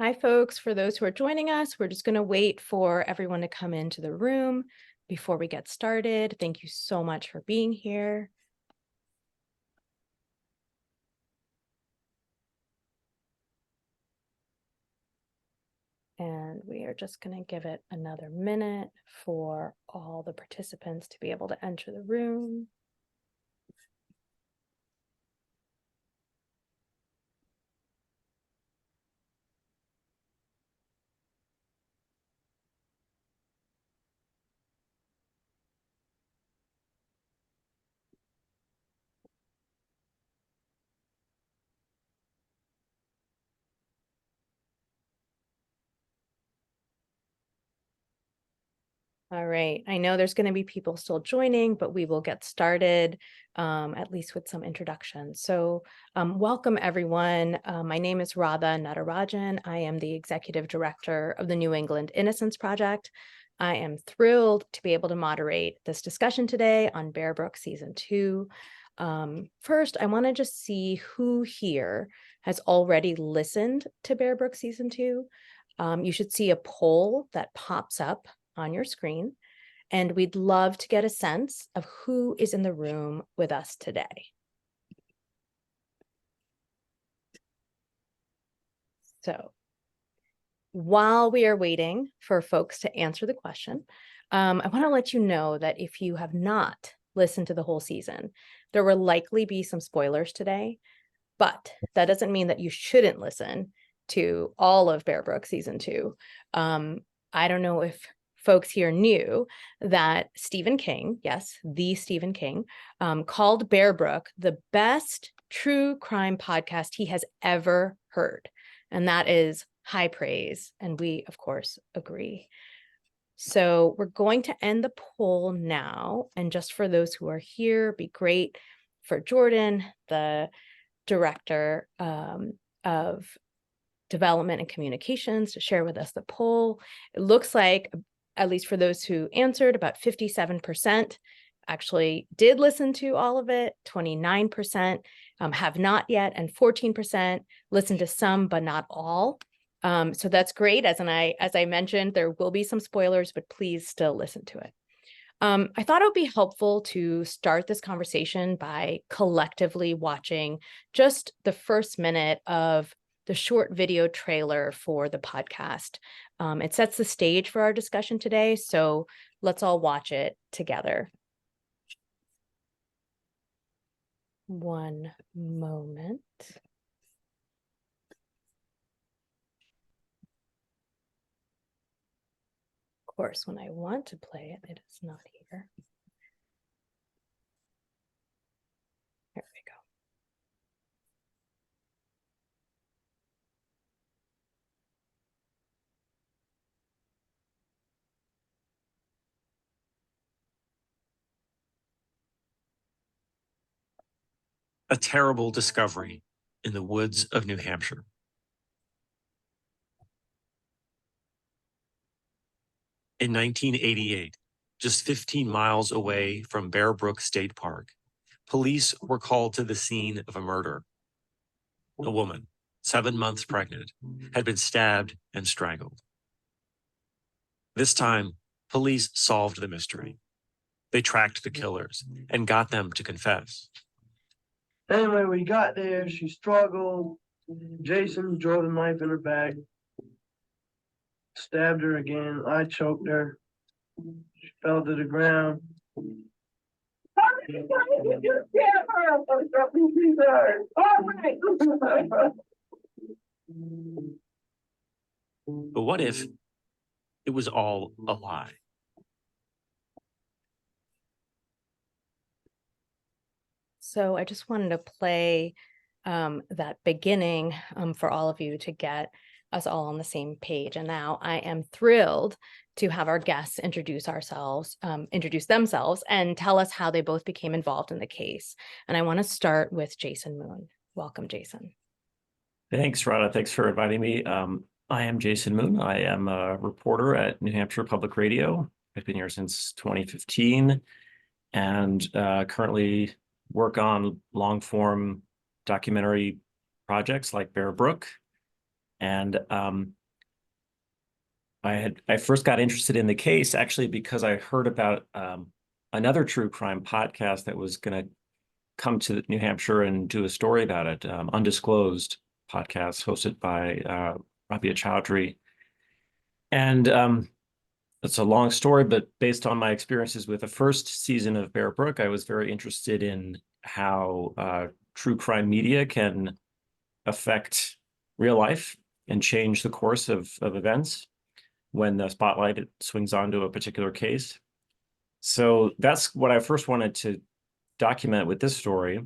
Hi, folks. For those who are joining us, we're just going to wait for everyone to come into the room before we get started. Thank you so much for being here. And we are just going to give it another minute for all the participants to be able to enter the room. All right. I know there's going to be people still joining, but we will get started at least with some introductions. So welcome, everyone. My name is Radha Natarajan. I am the executive director of the New England Innocence Project. I am thrilled to be able to moderate this discussion today on Bear Brook Season 2. First, I want to just see who here has already listened to Bear Brook Season 2. You should see a poll that pops up on your screen, and we'd love to get a sense of who is in the room with us today. So while we are waiting for folks to answer the question, I want to let you know that if you have not listened to the whole season, there will likely be some spoilers today, but that doesn't mean that you shouldn't listen to all of Bear Brook Season 2. I don't know if folks here knew that Stephen King, yes, the Stephen King, called Bear Brook the best true crime podcast he has ever heard. And that is high praise. And we, of course, agree. So we're going to end the poll now. And just for those who are here, it'd be great for Jordan, the director of development and communications, to share with us the poll. It looks like, at least for those who answered, about 57% actually did listen to all of it, 29% have not yet, and 14% listened to some but not all. So that's great. As I mentioned, there will be some spoilers, but please still listen to it. I thought it would be helpful to start this conversation by collectively watching just the first minute of the short video trailer for the podcast. It sets the stage for our discussion today, so let's all watch it together. One moment. Of course, when I want to play it, it is not here. There we go. A terrible discovery in the woods of New Hampshire. In 1988, just 15 miles away from Bear Brook State Park, police were called to the scene of a murder. A woman, 7 months pregnant, had been stabbed and strangled. This time, police solved the mystery. They tracked the killers and got them to confess. Anyway, we got there, she struggled. Jason drove the knife in her back, stabbed her again. I choked her. She fell to the ground. But what if it was all a lie? So I just wanted to play that beginning for all of you to get us all on the same page. And now I am thrilled to have our guests introduce themselves and tell us how they both became involved in the case. And I want to start with Jason Moon. Welcome, Jason. Thanks, Radha. Thanks for inviting me. I am Jason Moon. I am a reporter at New Hampshire Public Radio. I've been here since 2015 and currently work on long-form documentary projects like Bear Brook And I first got interested in the case actually because I heard about another true crime podcast that was going to come to New Hampshire and do a story about it, Undisclosed podcast hosted by Rabia Chowdhury. And it's a long story, but based on my experiences with the first season of Bear Brook, I was very interested in how true crime media can affect real life and change the course of events when the spotlight swings onto a particular case. So that's what I first wanted to document with this story.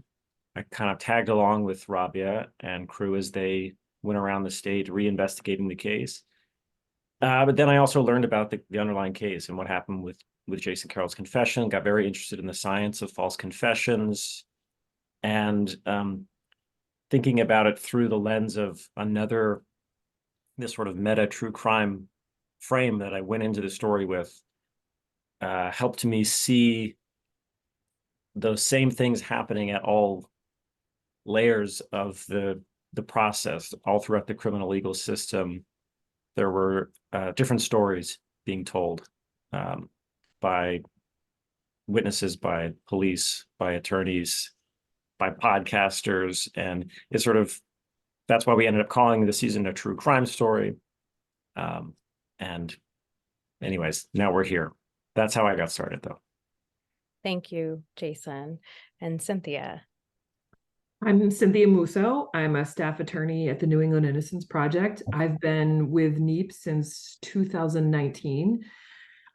I kind of tagged along with Rabia and crew as they went around the state reinvestigating the case. But then I also learned about the underlying case and what happened with Jason Carroll's confession, got very interested in the science of false confessions, and thinking about it through the lens of this sort of meta true crime frame that I went into the story with, helped me see those same things happening at all layers of the process, all throughout the criminal legal system. There were different stories being told by witnesses, by police, by attorneys, by podcasters, and that's why we ended up calling the season a true crime story. And anyways, now we're here. That's how I got started, though. Thank you, Jason. And Cynthia. I'm Cynthia Mousseau. I'm a staff attorney at the New England Innocence Project. I've been with NEP since 2019.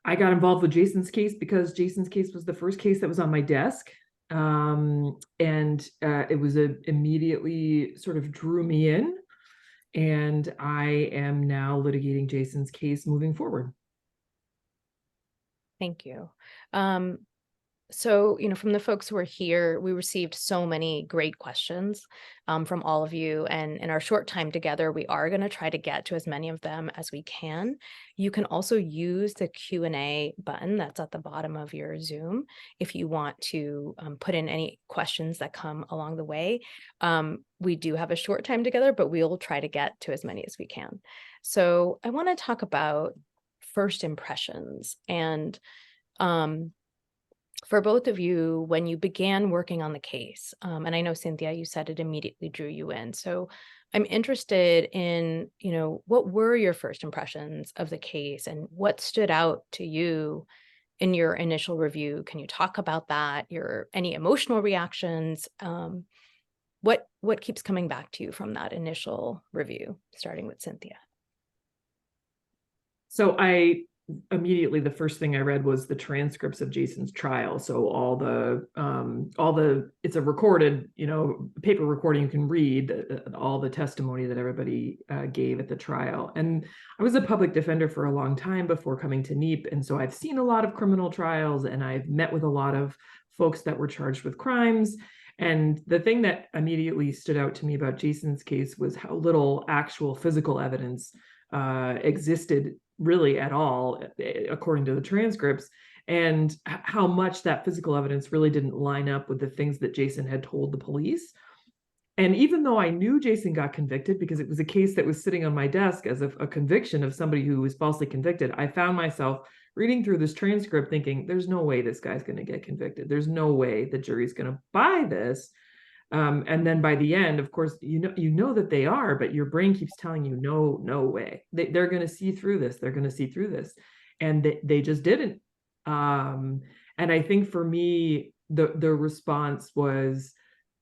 I got involved with Jason's case because Jason's case was the first case that was on my desk. It was immediately sort of drew me in. And I am now litigating Jason's case moving forward. Thank you. So, from the folks who are here, we received so many great questions from all of you. And in our short time together, we are going to try to get to as many of them as we can. You can also use the Q&A button that's at the bottom of your Zoom if you want to put in any questions that come along the way. We do have a short time together, but we'll try to get to as many as we can. So I want to talk about first impressions. And for both of you, when you began working on the case, and I know, Cynthia, you said it immediately drew you in. So I'm interested in, what were your first impressions of the case and what stood out to you in your initial review? Can you talk about that? Any emotional reactions? What keeps coming back to you from that initial review, starting with Cynthia? So immediately, the first thing I read was the transcripts of Jason's trial. So it's a recorded, paper recording you can read, all the testimony that everybody gave at the trial. And I was a public defender for a long time before coming to NEP. And so I've seen a lot of criminal trials and I've met with a lot of folks that were charged with crimes. And the thing that immediately stood out to me about Jason's case was how little actual physical evidence existed really at all, according to the transcripts, and how much that physical evidence really didn't line up with the things that Jason had told the police. And even though I knew Jason got convicted because it was a case that was sitting on my desk as a conviction of somebody who was falsely convicted, I found myself reading through this transcript thinking, there's no way this guy's going to get convicted. There's no way the jury's going to buy this. And then by the end, of course, you know that they are, but your brain keeps telling you, no way. They're going to see through this. They're going to see through this. And they just didn't. And I think for me, the response was,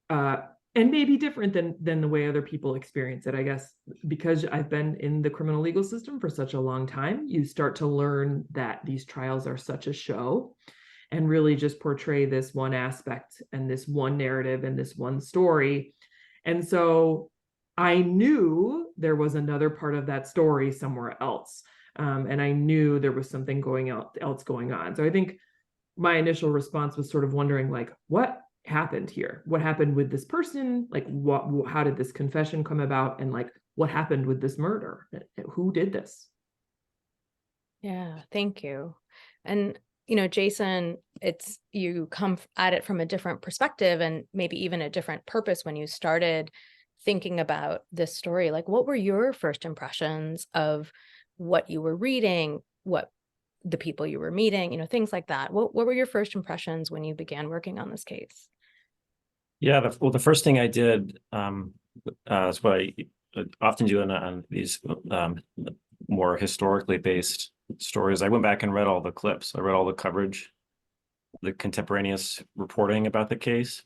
and maybe different than the way other people experience it, I guess, because I've been in the criminal legal system for such a long time, you start to learn that these trials are such a show and really just portray this one aspect and this one narrative and this one story. And so I knew there was another part of that story somewhere else. And I knew there was something else going on. So I think my initial response was sort of wondering, like, what happened here? What happened with this person? Like, how did this confession come about? And like, what happened with this murder? Who did this? Yeah, thank you. And Jason, you come at it from a different perspective and maybe even a different purpose when you started thinking about this story, like what were your first impressions of what you were reading, what the people you were meeting, things like that? What were your first impressions when you began working on this case? Yeah, the first thing I did is what I often do on these more historically based stories. I went back and read all the clips. I read all the coverage, the contemporaneous reporting about the case.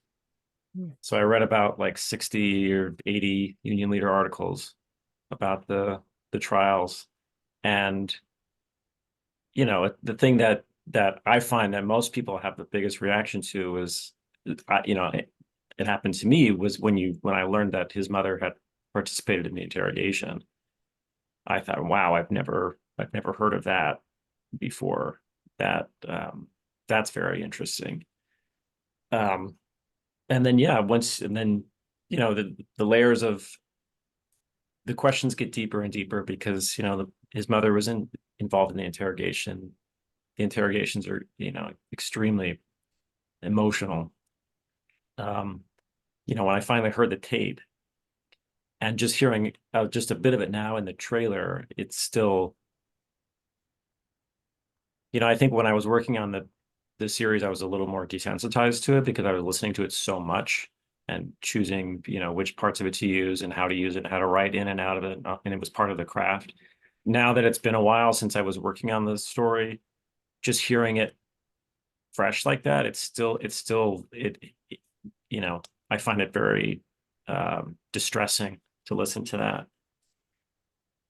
So I read about like 60 or 80 Union Leader articles about the trials. And, the thing that I find that most people have the biggest reaction to is, it happened to me was when I learned that his mother had participated in the interrogation. I thought, wow, I've never heard of that before. That's very interesting. And then the layers of the questions get deeper and deeper because his mother was involved in the interrogation. The interrogations are extremely emotional. When I finally heard the tape and just hearing just a bit of it now in the trailer, it's still, I think when I was working on the series, I was a little more desensitized to it because I was listening to it so much and choosing, which parts of it to use and how to use it and how to write in and out of it. And it was part of the craft. Now that it's been a while since I was working on the story, just hearing it fresh like that, I find it very distressing to listen to that.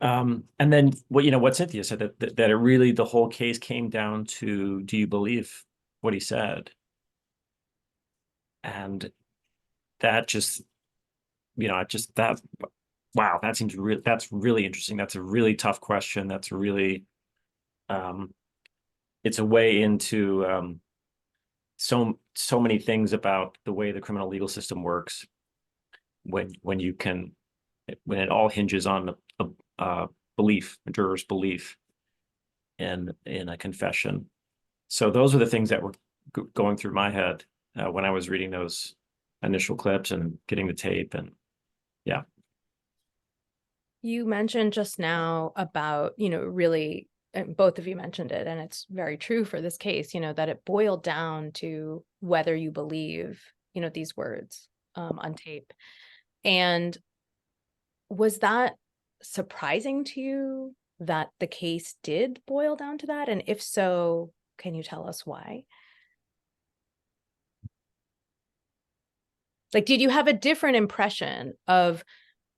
And then what Cynthia said, that it really, the whole case came down to, do you believe what he said? And that just, wow, that seems that's really interesting. That's a really tough question. That's really, it's a way into so many things about the way the criminal legal system works when it all hinges on a belief, a juror's belief in a confession. So those are the things that were going through my head when I was reading those initial clips and getting the tape. And yeah. You mentioned just now about, really, and both of you mentioned it, and it's very true for this case, that it boiled down to whether you believe, these words on tape. And was that surprising to you that the case did boil down to that? And if so, can you tell us why? Like, did you have a different impression of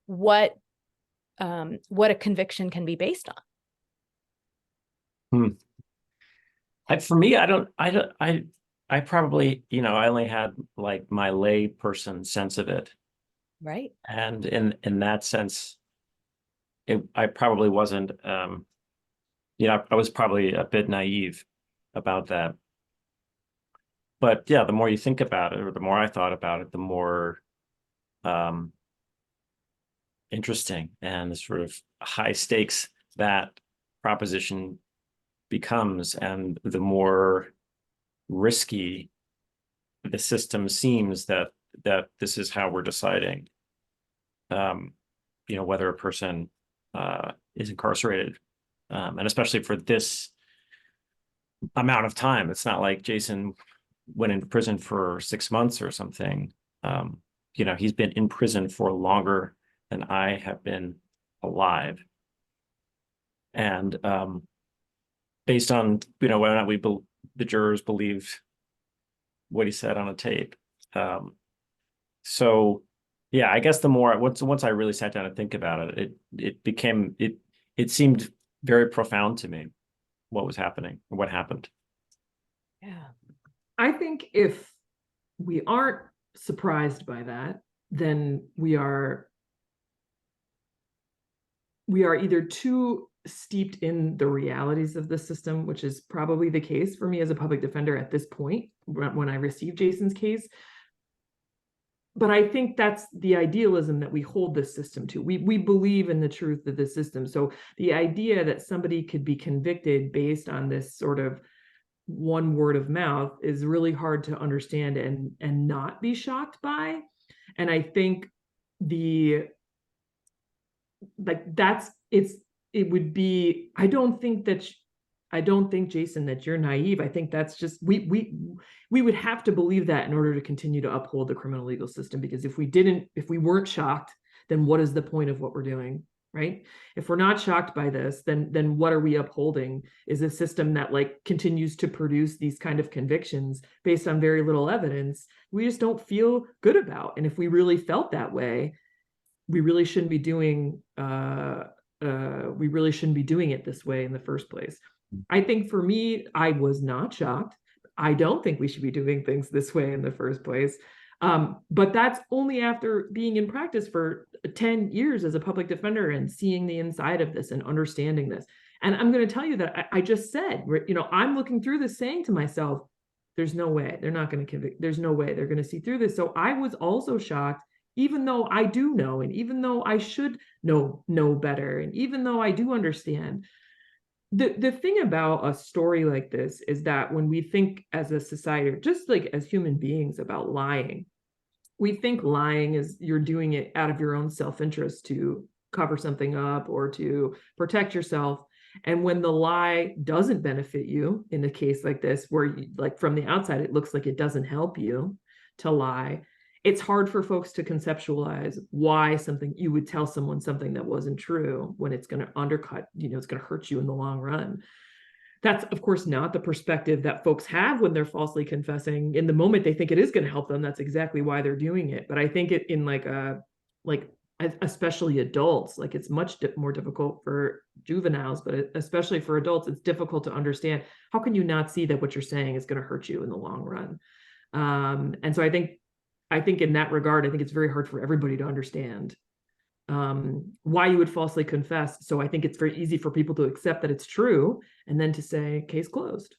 what a conviction can be based on? For me, I probably, I only had like my lay person sense of it. Right. And in that sense, I probably wasn't, I was probably a bit naive about that. But yeah, the more you think about it, or the more I thought about it, the more interesting and sort of high stakes that proposition becomes, and the more risky the system seems that this is how we're deciding, whether a person is incarcerated, and especially for this amount of time. It's not like Jason went into prison for 6 months or something. He's been in prison for longer than I have been alive. And based on, whether or not the jurors believed what he said on a tape. So yeah, I guess the more, once I really sat down and think about it, it seemed very profound to me what was happening, or what happened. Yeah. I think if we aren't surprised by that, then we are either too steeped in the realities of the system, which is probably the case for me as a public defender at this point when I received Jason's case. But I think that's the idealism that we hold this system to. We believe in the truth of the system. So the idea that somebody could be convicted based on this sort of one word of mouth is really hard to understand and not be shocked by. And I think it would be, I don't think, Jason, that you're naive. I think that's just, we would have to believe that in order to continue to uphold the criminal legal system, because if we weren't shocked, then what is the point of what we're doing, right? If we're not shocked by this, then what are we upholding? Is a system that like continues to produce these kind of convictions based on very little evidence we just don't feel good about. And if we really felt that way, we really shouldn't be doing it this way in the first place. I think for me, I was not shocked. I don't think we should be doing things this way in the first place. But that's only after being in practice for 10 years as a public defender and seeing the inside of this and understanding this. And I'm going to tell you that I just said, I'm looking through this saying to myself, there's no way they're not going to convict. There's no way they're going to see through this. So I was also shocked, even though I do know, and even though I should know better, and even though I do understand. The thing about a story like this is that when we think as a society, or just like as human beings, about lying, we think lying is you're doing it out of your own self-interest to cover something up or to protect yourself. And when the lie doesn't benefit you, in a case like this, where like from the outside, it looks like it doesn't help you to lie, it's hard for folks to conceptualize why you would tell someone something that wasn't true when it's going to undercut, it's going to hurt you in the long run. That's, of course, not the perspective that folks have when they're falsely confessing. In the moment, they think it is going to help them. That's exactly why they're doing it. But I think it in especially adults, like it's much more difficult for juveniles, but especially for adults, it's difficult to understand. How can you not see that what you're saying is going to hurt you in the long run? And so I think in that regard, I think it's very hard for everybody to understand why you would falsely confess. So I think it's very easy for people to accept that it's true and then to say, case closed.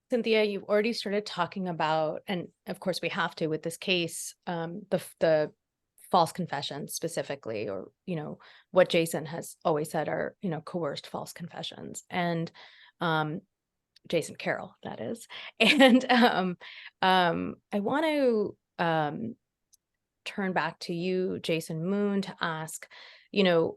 Cynthia, you've already started talking about, and of course we have to with this case, the false confessions specifically, or, what Jason has always said are, coerced false confessions. And Jason Carroll, that is. And I want to turn back to you, Jason Moon, to ask, can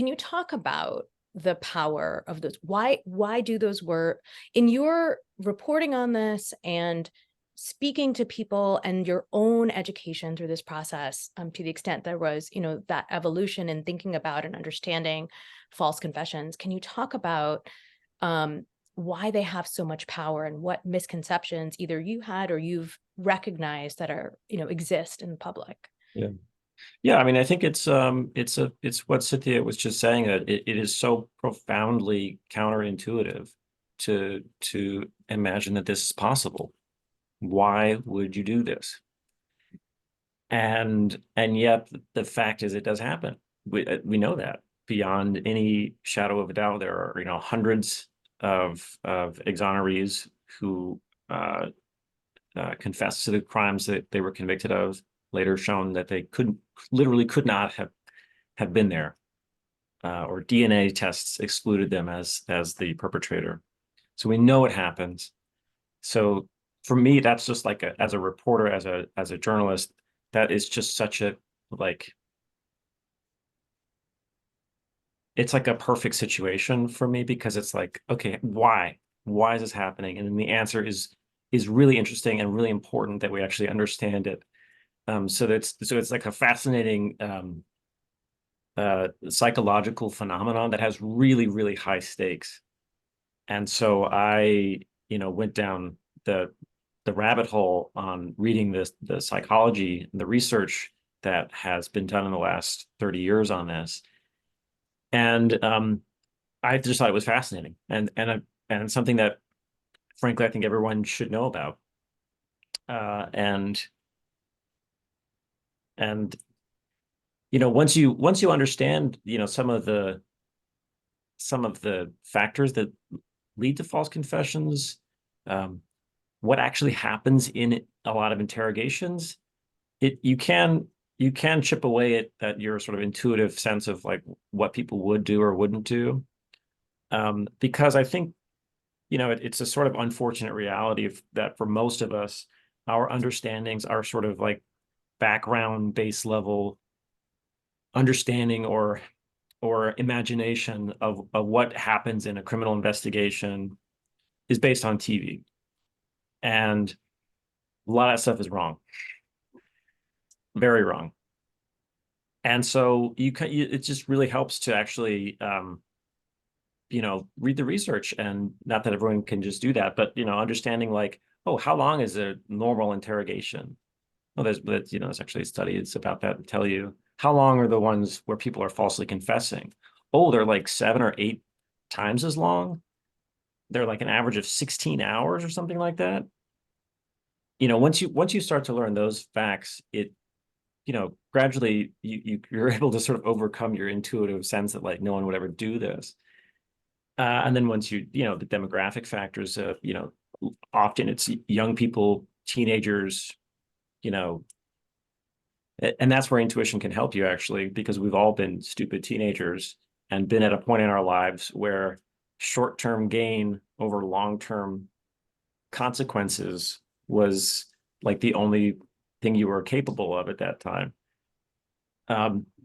you talk about the power of those? Why do those work? In your reporting on this and speaking to people and your own education through this process, to the extent there was, that evolution in thinking about and understanding false confessions, can you talk about why they have so much power and what misconceptions either you had or you've recognized that are, exist in the public? Yeah. I mean, I think it's what Cynthia was just saying, that it is so profoundly counterintuitive to imagine that this is possible. Why would you do this? And yet the fact is it does happen. We know that beyond any shadow of a doubt. There are, hundreds of exonerees who confessed to the crimes that they were convicted of, later shown that they could not have been there, or DNA tests excluded them as the perpetrator. So we know it happens. So for me, that's just like as a reporter, as a journalist, that is just such a it's like a perfect situation for me, because it's like, okay, why is this happening? And then the answer is really interesting and really important that we actually understand it. So it's like a fascinating psychological phenomenon that has really, really high stakes. And so I, went down the rabbit hole on reading the psychology and the research that has been done in the last 30 years on this. And I just thought it was fascinating and something that, frankly, I think everyone should know about. And once you understand, some of the factors that lead to false confessions, what actually happens in a lot of interrogations, you can chip away at your sort of intuitive sense of like what people would do or wouldn't do, because I think it's a sort of unfortunate reality that for most of us, our understandings, our sort of like background base level understanding or imagination of what happens in a criminal investigation is based on TV. And a lot of that stuff is wrong. Very wrong. And so it just really helps to actually, read the research, and not that everyone can just do that, but, understanding like, oh, how long is a normal interrogation? Well, there's actually studies about that tell you how long are the ones where people are falsely confessing. Oh, they're like 7 or 8 times as long. They're like an average of 16 hours or something like that. Once you start to learn those facts, it, gradually you're able to sort of overcome your intuitive sense that like no one would ever do this. And then once the demographic factors of, often it's young people, teenagers, and that's where intuition can help you, actually, because we've all been stupid teenagers and been at a point in our lives where short-term gain over long-term consequences was like the only thing you were capable of at that time.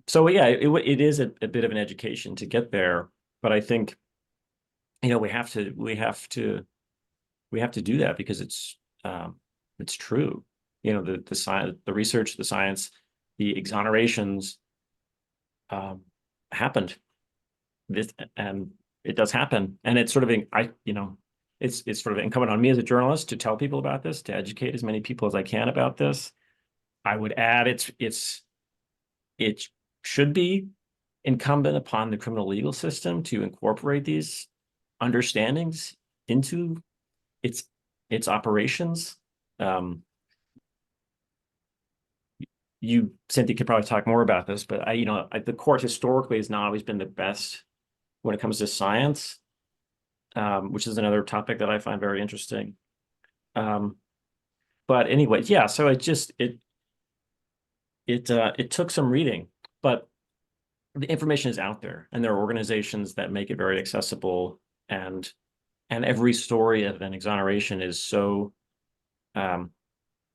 So yeah, it is a bit of an education to get there, but I think, we have to do that because it's true. The science, the research, the science, the exonerations happened. And it does happen, and it's sort of it's sort of incumbent on me as a journalist to tell people about this, to educate as many people as I can about this. I would add it should be incumbent upon the criminal legal system to incorporate these understandings into its operations. You, Cynthia, could probably talk more about this, but the court historically has not always been the best when it comes to science, which is another topic that I find very interesting. But anyway, yeah, so it took some reading, but the information is out there, and there are organizations that make it very accessible, and every story of an exoneration is so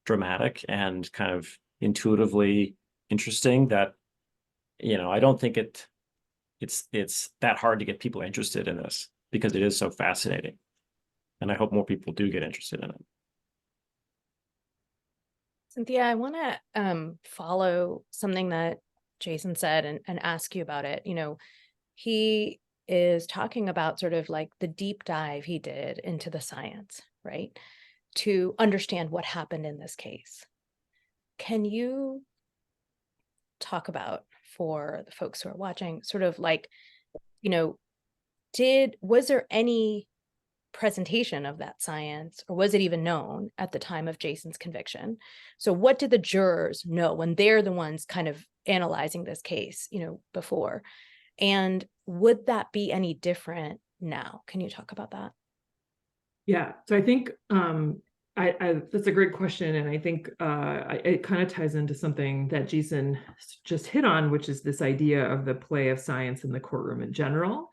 dramatic and kind of intuitively interesting that I don't think it's that hard to get people interested in this, because it is so fascinating, and I hope more people do get interested in it. Cynthia, I want to follow something that Jason said and ask you about it. He is talking about sort of like the deep dive he did into the science, right, to understand what happened in this case. Can you talk about, for the folks who are watching, sort of like, was there any presentation of that science, or was it even known at the time of Jason's conviction? So what did the jurors know when they're the ones kind of analyzing this case, before? And would that be any different now? Can you talk about that? Yeah, so I think that's a great question, and I think it kind of ties into something that Jason just hit on, which is this idea of the play of science in the courtroom in general.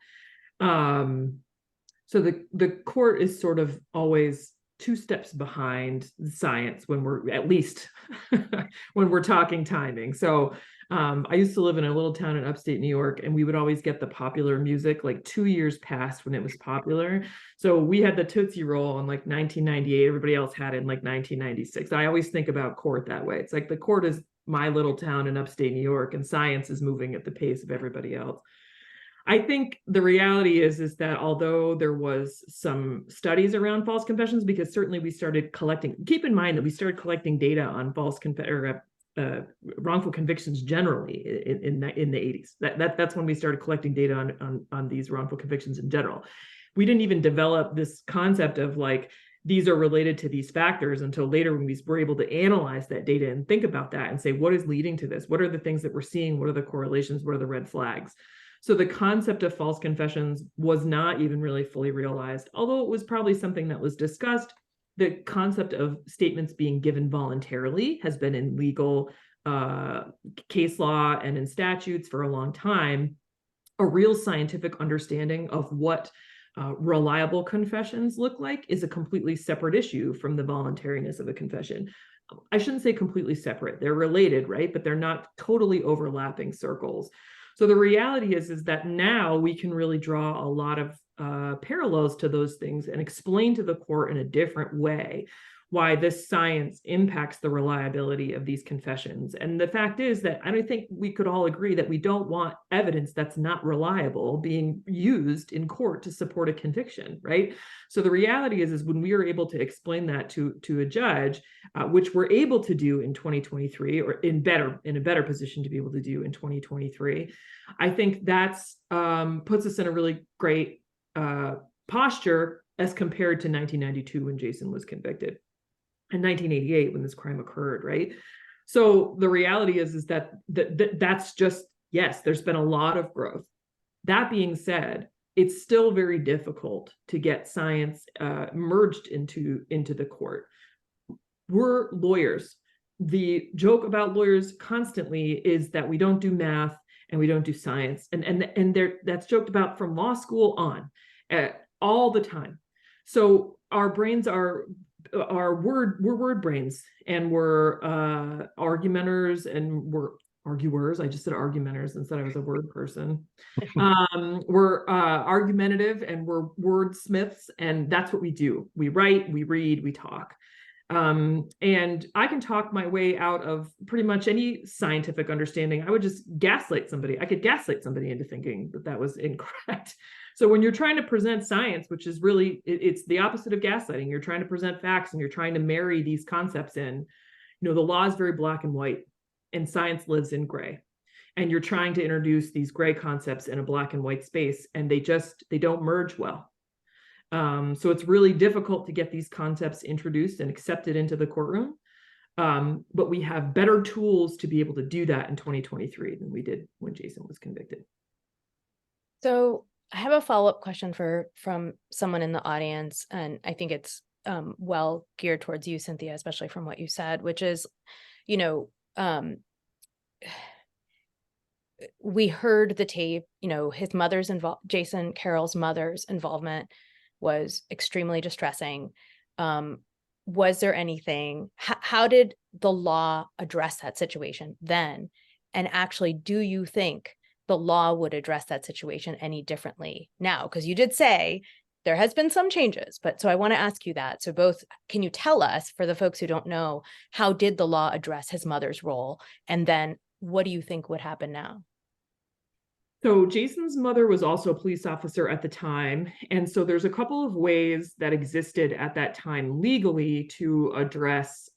So the court is sort of always 2 steps behind science when we're, at least when we're talking timing. So I used to live in a little town in upstate New York, and we would always get the popular music like 2 years past when it was popular. So we had the Tootsie Roll in like 1998. Everybody else had it in like 1996. I always think about court that way. It's like the court is my little town in upstate New York, and science is moving at the pace of everybody else. I think the reality is that although there was some studies around false confessions, because certainly we started collecting, keep in mind that we started collecting data on wrongful convictions generally in the 80s. That's when we started collecting data on these wrongful convictions in general. We didn't even develop this concept of like, these are related to these factors until later, when we were able to analyze that data and think about that and say, what is leading to this? What are the things that we're seeing? What are the correlations? What are the red flags? So the concept of false confessions was not even really fully realized, although it was probably something that was discussed. The concept of statements being given voluntarily has been in legal case law and in statutes for a long time. A real scientific understanding of what reliable confessions look like is a completely separate issue from the voluntariness of a confession. I shouldn't say completely separate. They're related, right? But they're not totally overlapping circles. So the reality is that now we can really draw a lot of parallels to those things and explain to the court in a different way why this science impacts the reliability of these confessions. And the fact is that I don't think we could all agree that we don't want evidence that's not reliable being used in court to support a conviction, right? So the reality is when we are able to explain that to a judge, which we're able to do in 2023, or in a better position to be able to do in 2023, I think that's puts us in a really great posture as compared to 1992 when Jason was convicted, and 1988 when this crime occurred, right? So the reality is that that's just, yes, there's been a lot of growth. That being said, it's still very difficult to get science merged into the court. We're lawyers. The joke about lawyers constantly is that we don't do math and we don't do science, and that's joked about from law school on all the time. So our brains are word brains, and we're argumenters, and we're arguers. I just said argumenters instead. I was a word person. We're argumentative, and we're wordsmiths, and that's what we do. We write, we read, we talk. And I can talk my way out of pretty much any scientific understanding. I would just gaslight somebody. I could gaslight somebody into thinking that was incorrect. So when you're trying to present science, which is really, it's the opposite of gaslighting. You're trying to present facts and you're trying to marry these concepts in, the law is very black and white and science lives in gray. And you're trying to introduce these gray concepts in a black and white space, and they don't merge well. So it's really difficult to get these concepts introduced and accepted into the courtroom. But we have better tools to be able to do that in 2023 than we did when Jason was convicted. So I have a follow-up question from someone in the audience, and I think it's well geared towards you, Cynthia, especially from what you said, which is, we heard the tape, his mother's Jason Carroll's mother's involvement was extremely distressing. Was there anything, how did the law address that situation then? And actually, do you think the law would address that situation any differently now? Because you did say there has been some changes, but so I want to ask you that. So both, can you tell us, for the folks who don't know, how did the law address his mother's role? And then what do you think would happen now? So Jason's mother was also a police officer at the time. And so there's a couple of ways that existed at that time legally to address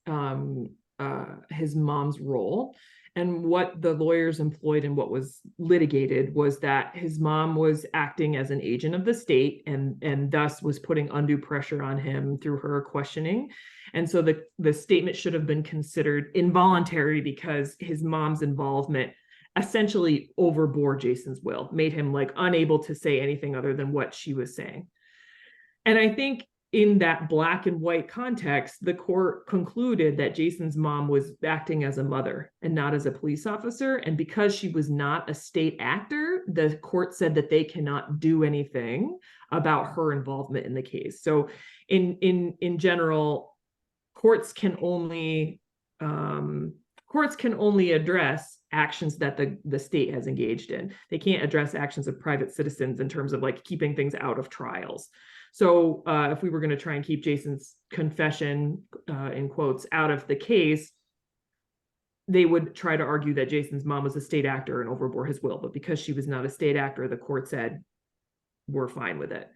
his mom's role. And what the lawyers employed and what was litigated was that his mom was acting as an agent of the state and thus was putting undue pressure on him through her questioning. And so the statement should have been considered involuntary because his mom's involvement essentially overbore Jason's will, made him unable to say anything other than what she was saying. And I think in that black and white context, the court concluded that Jason's mom was acting as a mother and not as a police officer. And because she was not a state actor, the court said that they cannot do anything about her involvement in the case. So in general, courts can only address actions that the state has engaged in. They can't address actions of private citizens in terms of keeping things out of trials. So if we were going to try and keep Jason's confession, in quotes, out of the case, they would try to argue that Jason's mom was a state actor and overbore his will. But because she was not a state actor, the court said, we're fine with it.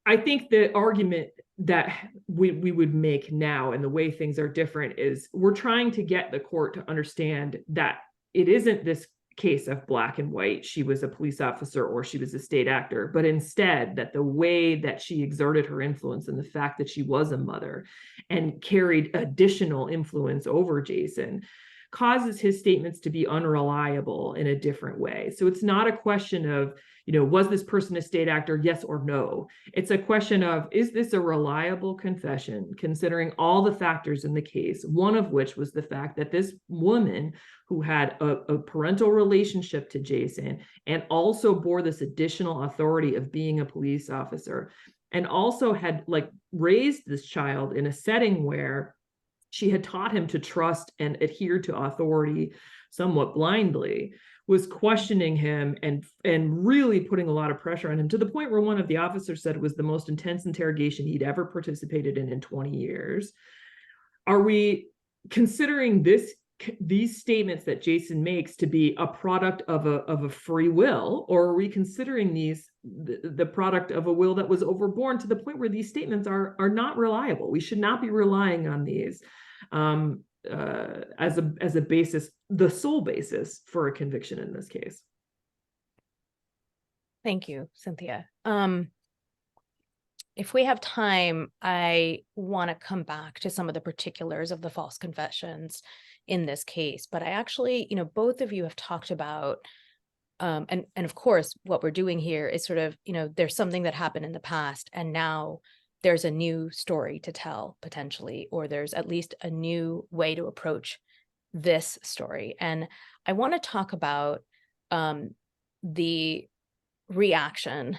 I think the argument that we would make now and the way things are different is we're trying to get the court to understand that it isn't this case of black and white, she was a police officer or she was a state actor, but instead that the way that she exerted her influence and the fact that she was a mother and carried additional influence over Jason causes his statements to be unreliable in a different way. So it's not a question of was this person a state actor? Yes or no. It's a question of, is this a reliable confession, considering all the factors in the case, one of which was the fact that this woman who had a parental relationship to Jason and also bore this additional authority of being a police officer, and also had raised this child in a setting where she had taught him to trust and adhere to authority somewhat blindly, was questioning him and really putting a lot of pressure on him, to the point where one of the officers said it was the most intense interrogation he'd ever participated in 20 years. Are we considering these statements that Jason makes to be a product of a free will, or are we considering these the product of a will that was overborne, to the point where these statements are not reliable? We should not be relying on these as a basis, the sole basis for a conviction in this case. Thank you, Cynthia. If we have time, I want to come back to some of the particulars of the false confessions in this case. But I actually, both of you have talked about, and of course, what we're doing here is sort of, there's something that happened in the past, and now there's a new story to tell potentially, or there's at least a new way to approach this story. And I want to talk about the reaction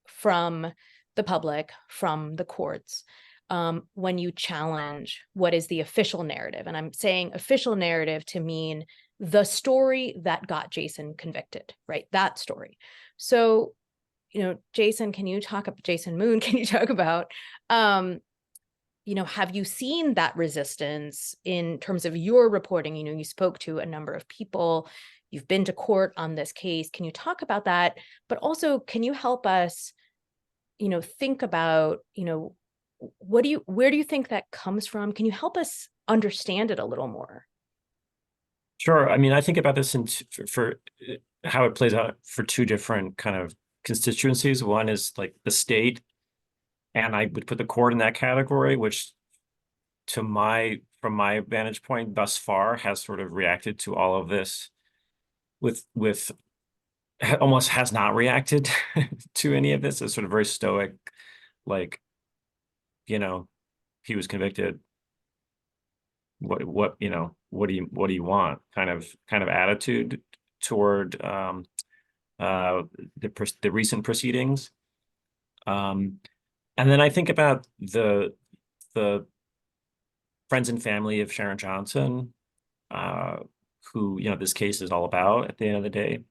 from the public, from the courts, when you challenge what is the official narrative. And I'm saying official narrative to mean the story that got Jason convicted, right? That story. So, Jason Moon, can you talk about, have you seen that resistance in terms of your reporting? You spoke to a number of people, you've been to court on this case. Can you talk about that? But also, can you help us, think about, where do you think that comes from? Can you help us understand it a little more? Sure. I mean, I think about this for how it plays out for two different kind of constituencies. One is like the state, and I would put the court in that category, which from my vantage point thus far has sort of reacted to all of this with almost has not reacted to any of this. It's sort of very stoic, like, he was convicted. What do you want kind of attitude toward the recent proceedings. And then I think about the friends and family of Sharon Johnson, who, this case is all about at the end of the day.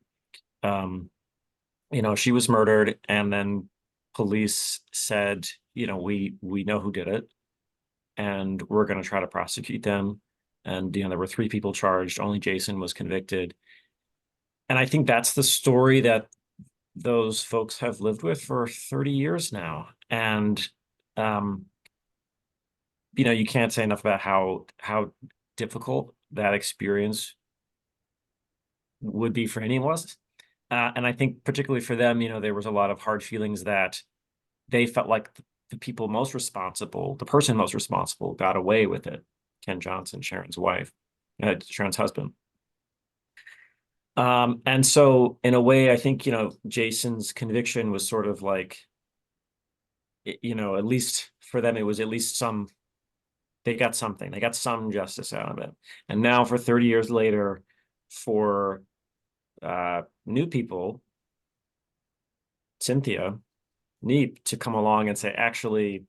She was murdered, and then police said, we know who did it, and we're going to try to prosecute them. And, there were 3 people charged, only Jason was convicted. And I think that's the story that those folks have lived with for 30 years now. And, you can't say enough about how difficult that experience would be for any of us. And I think particularly for them, there was a lot of hard feelings that they felt like the people most responsible, the person most responsible, got away with it. Ken Johnson, Sharon's wife, Sharon's husband. And so in a way, I think, Jason's conviction was sort of like, at least for them, it was at least they got something, they got some justice out of it. And now for 30 years later, for new people, Cynthia, Neep, to come along and say, actually,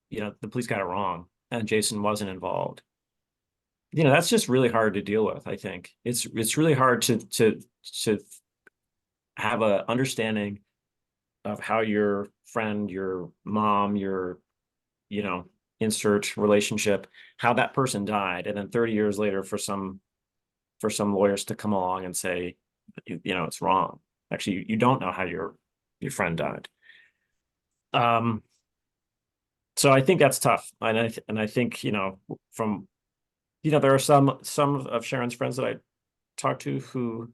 the police got it wrong and Jason wasn't involved. That's just really hard to deal with. I think it's really hard to have a understanding of how your friend, your mom, your, insert relationship, how that person died. And then 30 years later for some lawyers to come along and say, it's wrong. Actually, you don't know how your friend died. So I think that's tough. And I think, from, there are some of Sharon's friends that I talked to who,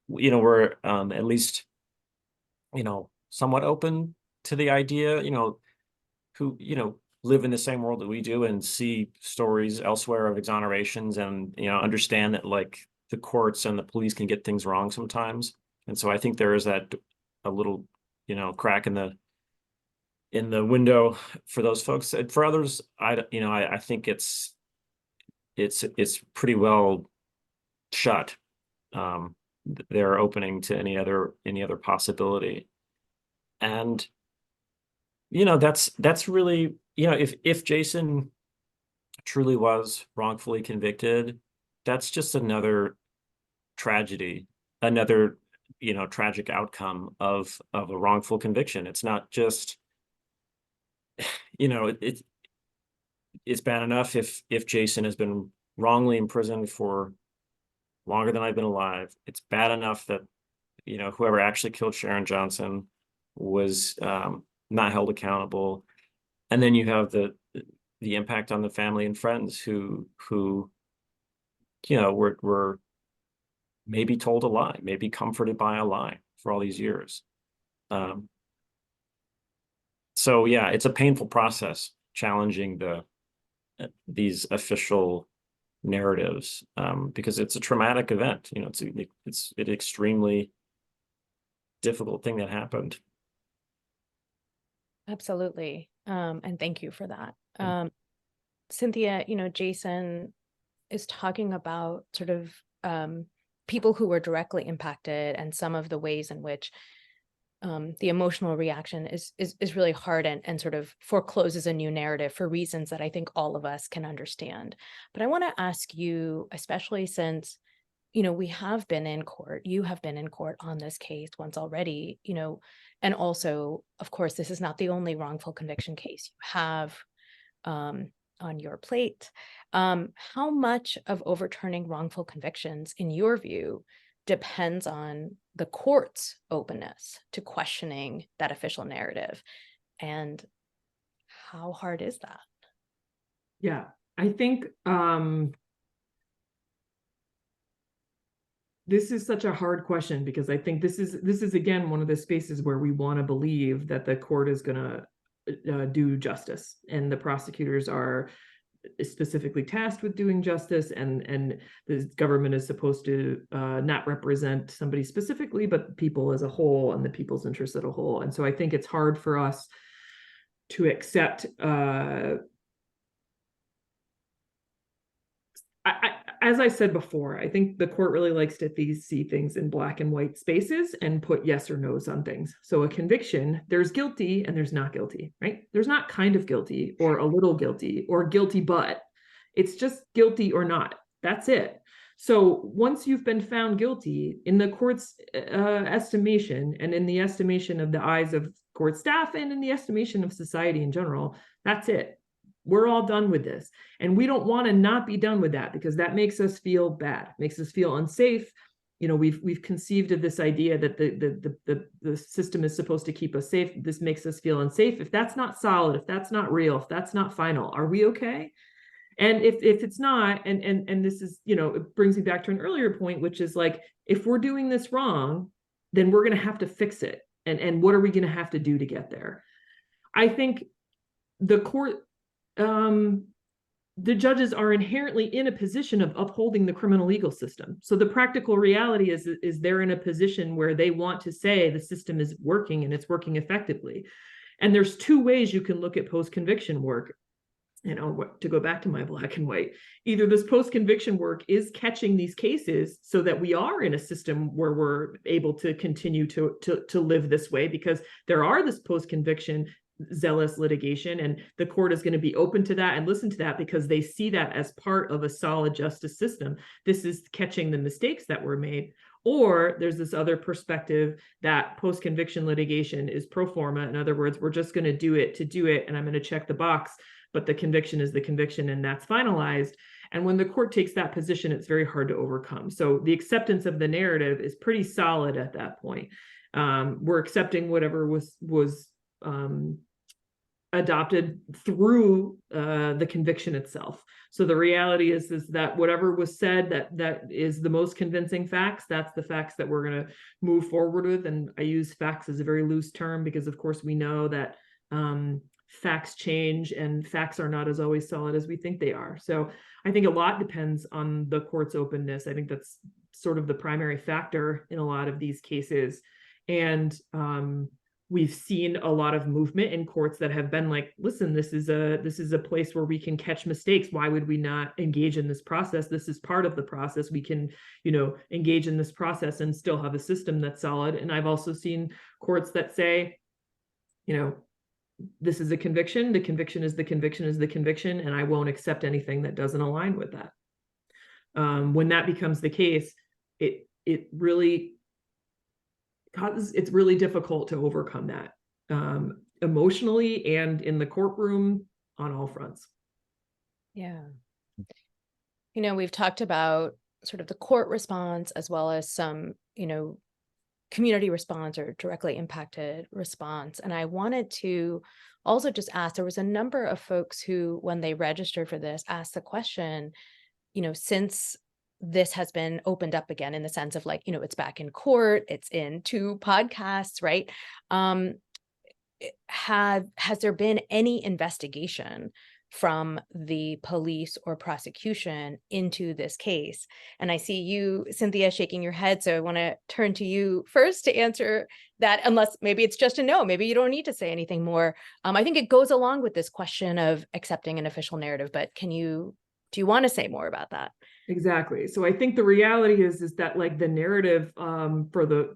were at least, somewhat open to the idea, who, live in the same world that we do and see stories elsewhere of exonerations and, understand that like the courts and the police can get things wrong sometimes. And so I think there is a little, crack in the window for those folks. And for others, I think it's pretty well shut. They're opening to any other possibility. And that's really, if Jason truly was wrongfully convicted, that's just another tragedy, another tragic outcome of a wrongful conviction. It's not just, it's bad enough if Jason has been wrongly imprisoned for longer than I've been alive. It's bad enough that whoever actually killed Sharon Johnson was not held accountable, and then you have the impact on the family and friends who were maybe told a lie, maybe comforted by a lie for all these years. So yeah, it's a painful process challenging these official narratives, because it's a traumatic event. It's an extremely difficult thing that happened. Absolutely. And thank you for that. Cynthia, Jason is talking about sort of people who were directly impacted and some of the ways in which the emotional reaction is really hard and sort of forecloses a new narrative for reasons that I think all of us can understand. But I want to ask you, especially since, we have been in court, you have been in court on this case once already, and also, of course, this is not the only wrongful conviction case you have on your plate. How much of overturning wrongful convictions, in your view, depends on the court's openness to questioning that official narrative? And how hard is that? Yeah, I think this is such a hard question, because I think this is again one of the spaces where we want to believe that the court is going to do justice, and the prosecutors are specifically tasked with doing justice, and the government is supposed to not represent somebody specifically, but people as a whole and the people's interests as a whole. And so I think it's hard for us to accept as I said before, I think the court really likes to see things in black and white spaces and put yes or no's on things. So a conviction, there's guilty and there's not guilty, right? There's not kind of guilty or a little guilty or guilty but. It's just guilty or not. That's it. So once you've been found guilty, in the court's estimation, and in the estimation of the eyes of court staff, and in the estimation of society in general, that's it. We're all done with this. And we don't want to not be done with that, because that makes us feel bad, makes us feel unsafe. We've conceived of this idea that the system is supposed to keep us safe. This makes us feel unsafe. If that's not solid, if that's not real, if that's not final, are we okay? And if it's not, and this is, it brings me back to an earlier point, which is like, if we're doing this wrong, then we're going to have to fix it. And what are we going to have to do to get there? I think the court, the judges are inherently in a position of upholding the criminal legal system. So the practical reality is they're in a position where they want to say the system is working and it's working effectively. And there's two ways you can look at post-conviction work. To go back to my black and white, either this post-conviction work is catching these cases so that we are in a system where we're able to continue to live this way, because there are this post-conviction zealous litigation, and the court is going to be open to that and listen to that because they see that as part of a solid justice system. This is catching the mistakes that were made. Or there's this other perspective that post-conviction litigation is pro forma. In other words, we're just going to do it to do it, and I'm going to check the box, but the conviction is the conviction and that's finalized. And when the court takes that position, it's very hard to overcome. So the acceptance of the narrative is pretty solid at that point. We're accepting whatever was adopted through the conviction itself. So the reality is that whatever was said that is the most convincing facts, that's the facts that we're going to move forward with. And I use facts as a very loose term because, of course, we know that facts change and facts are not as always solid as we think they are. So I think a lot depends on the court's openness. I think that's sort of the primary factor in a lot of these cases. And we've seen a lot of movement in courts that have been like, listen, this is a place where we can catch mistakes. Why would we not engage in this process? This is part of the process. We can, engage in this process and still have a system that's solid. And I've also seen courts that say, this is a conviction. The conviction is the conviction is the conviction, and I won't accept anything that doesn't align with that. When that becomes the case, it's really difficult to overcome that emotionally and in the courtroom on all fronts. Yeah. We've talked about sort of the court response as well as some, community response or directly impacted response. And I wanted to also just ask, there was a number of folks who, when they registered for this, asked the question, since this has been opened up again in the sense of like, it's back in court, it's in 2 podcasts, right? Has there been any investigation from the police or prosecution into this case? And I see you, Cynthia, shaking your head. So I want to turn to you first to answer that, unless maybe it's just a no, maybe you don't need to say anything more. I think it goes along with this question of accepting an official narrative, but do you want to say more about that? Exactly. So I think the reality is that like the narrative from the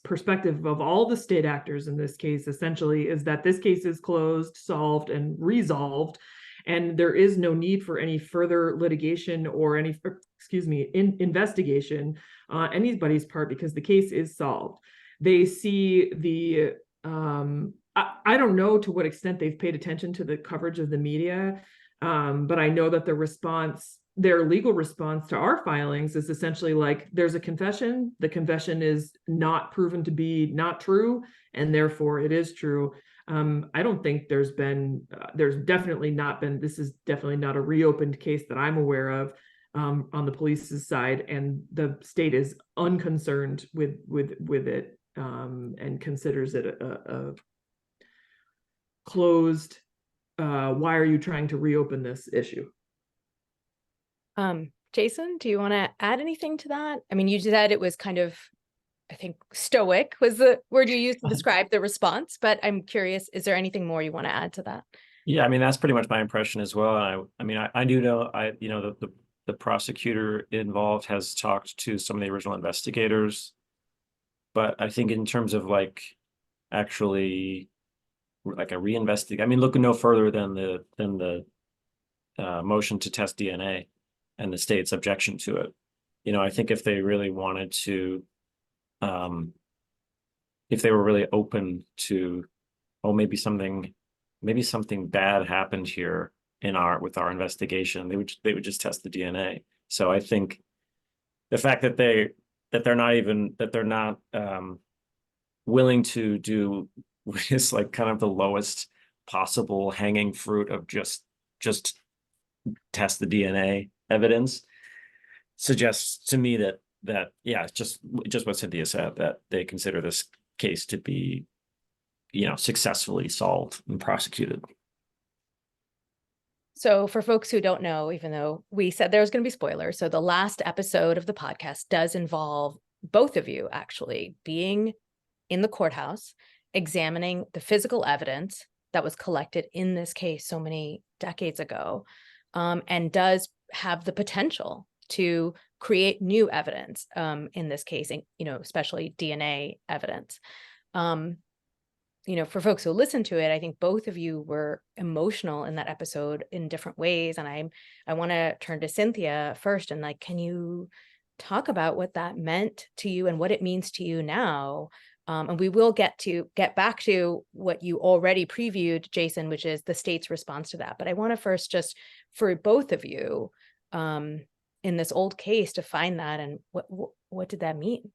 perspective of all the state actors in this case, essentially, is that this case is closed, solved, and resolved, and there is no need for any further litigation or investigation on anybody's part because the case is solved. They see the I don't know to what extent they've paid attention to the coverage of the media, but I know that their legal response to our filings is essentially like, there's a confession. The confession is not proven to be not true, and therefore it is true. I don't think there's definitely not been, this is definitely not a reopened case that I'm aware of on the police's side, and the state is unconcerned with it and considers it a closed, why are you trying to reopen this issue? Jason, do you want to add anything to that? I mean, you said it was kind of, I think stoic was the word you used to describe the response, but I'm curious, is there anything more you want to add to that? Yeah, I mean, that's pretty much my impression as well. I do know, the prosecutor involved has talked to some of the original investigators, but I think in terms of like actually like a reinvestigate, I mean, look no further than the motion to test DNA and the state's objection to it. I think if they really wanted to, if they were really open to, maybe something bad happened here with our investigation, they would just test the DNA. So I think the fact that they're not willing to do what is like kind of the lowest possible hanging fruit of just test the DNA evidence suggests to me that yeah, just what Cynthia said, that they consider this case to be, successfully solved and prosecuted. So for folks who don't know, even though we said there was going to be spoilers, so the last episode of the podcast does involve both of you actually being in the courthouse, examining the physical evidence that was collected in this case so many decades ago, and does have the potential to create new evidence in this case, especially DNA evidence. For folks who listen to it, I think both of you were emotional in that episode in different ways. And I want to turn to Cynthia first and can you talk about what that meant to you and what it means to you now? And we will get back to what you already previewed, Jason, which is the state's response to that. But I want to first just for both of you in this old case to find that, and what did that mean?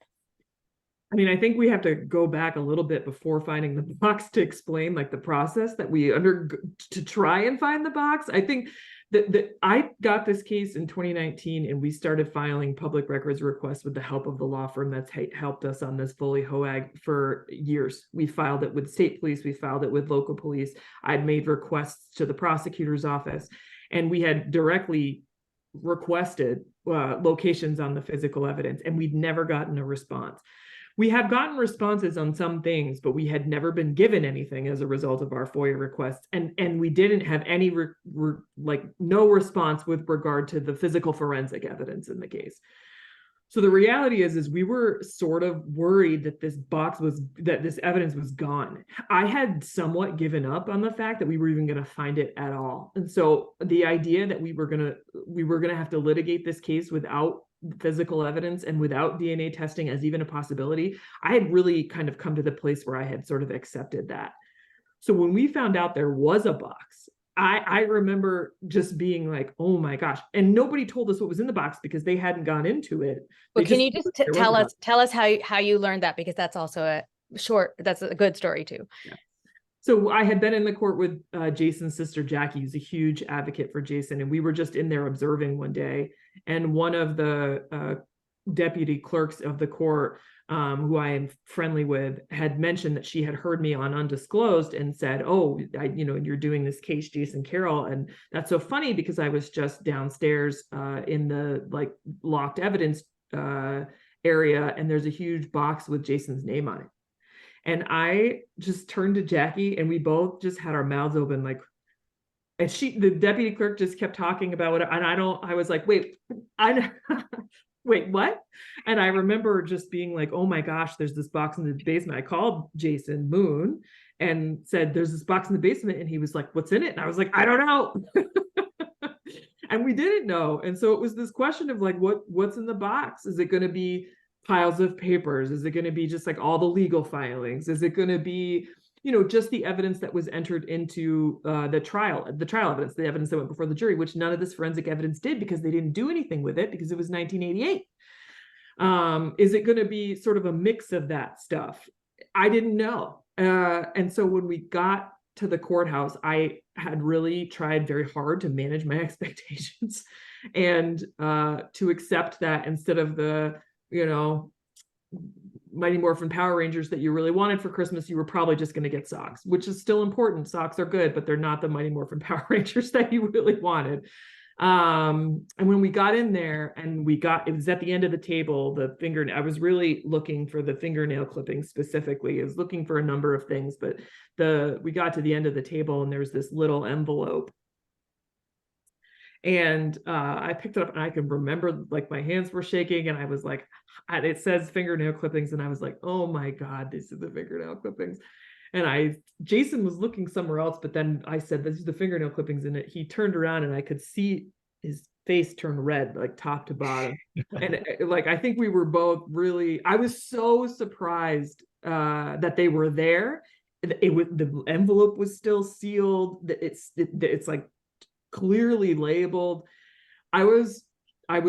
I mean, I think we have to go back a little bit before finding the box to explain the process that we to try and find the box. I think that I got this case in 2019 and we started filing public records requests with the help of the law firm that's helped us on this Foley Hoag for years. We filed it with state police, we filed it with local police. I'd made requests to the prosecutor's office, and we had directly requested locations on the physical evidence, and we'd never gotten a response. We have gotten responses on some things, but we had never been given anything as a result of our FOIA requests. And we didn't have any, no response with regard to the physical forensic evidence in the case. So the reality is we were sort of worried that this evidence was gone. I had somewhat given up on the fact that we were even going to find it at all. And so the idea that we were going to have to litigate this case without physical evidence and without DNA testing as even a possibility, I had really kind of come to the place where I had sort of accepted that. So when we found out there was a box, I remember just being like, oh my gosh. And nobody told us what was in the box because they hadn't gone into it. Well, can you just tell us how you learned that? Because that's also that's a good story too. Yeah. So I had been in the court with Jason's sister, Jackie, who's a huge advocate for Jason. And we were just in there observing one day. And one of the deputy clerks of the court, who I am friendly with, had mentioned that she had heard me on Undisclosed and said, oh, you're doing this case, Jason Carroll. And that's so funny because I was just downstairs in the locked evidence area, and there's a huge box with Jason's name on it. And I just turned to Jackie and we both just had our mouths open, and the deputy clerk just kept talking about it. And I was like, wait, wait, what? And I remember just being like, oh my gosh, there's this box in the basement. I called Jason Moon and said, there's this box in the basement. And he was like, what's in it? And I was like, I don't know. And we didn't know. And so it was this question of what's in the box? Is it going to be piles of papers? Is it going to be just all the legal filings? Is it going to be, just the evidence that was entered into the trial evidence, the evidence that went before the jury, which none of this forensic evidence did because they didn't do anything with it because it was 1988. Is it going to be sort of a mix of that stuff? I didn't know. And so when we got to the courthouse, I had really tried very hard to manage my expectations and to accept that instead of the Mighty Morphin Power Rangers that you really wanted for Christmas, you were probably just going to get socks, which is still important. Socks are good, but they're not the Mighty Morphin Power Rangers that you really wanted. And when we got in there and it was at the end of the table, I was really looking for the fingernail clippings specifically. I was looking for a number of things, but we got to the end of the table and there was this little envelope. And I picked it up and I can remember my hands were shaking and I was like, it says fingernail clippings. And I was like, oh my God, these are the fingernail clippings. And Jason was looking somewhere else, but then I said, this is the fingernail clippings. And he turned around and I could see his face turn red, top to bottom. And I think we were both I was so surprised that they were there. The envelope was still sealed. It's clearly labeled. I was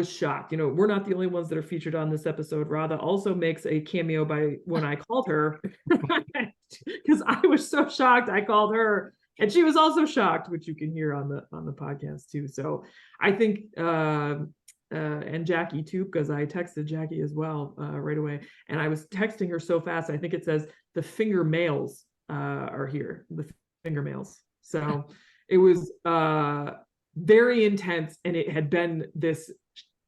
shocked. We're not the only ones that are featured on this episode. Radha also makes a cameo when I called her because I was so shocked. I called her and she was also shocked, which you can hear on the podcast too. So I think and Jackie too, because I texted Jackie as well right away, and I was texting her so fast. I think it says the fingernails are here, the fingernails. So it was very intense, and it had been this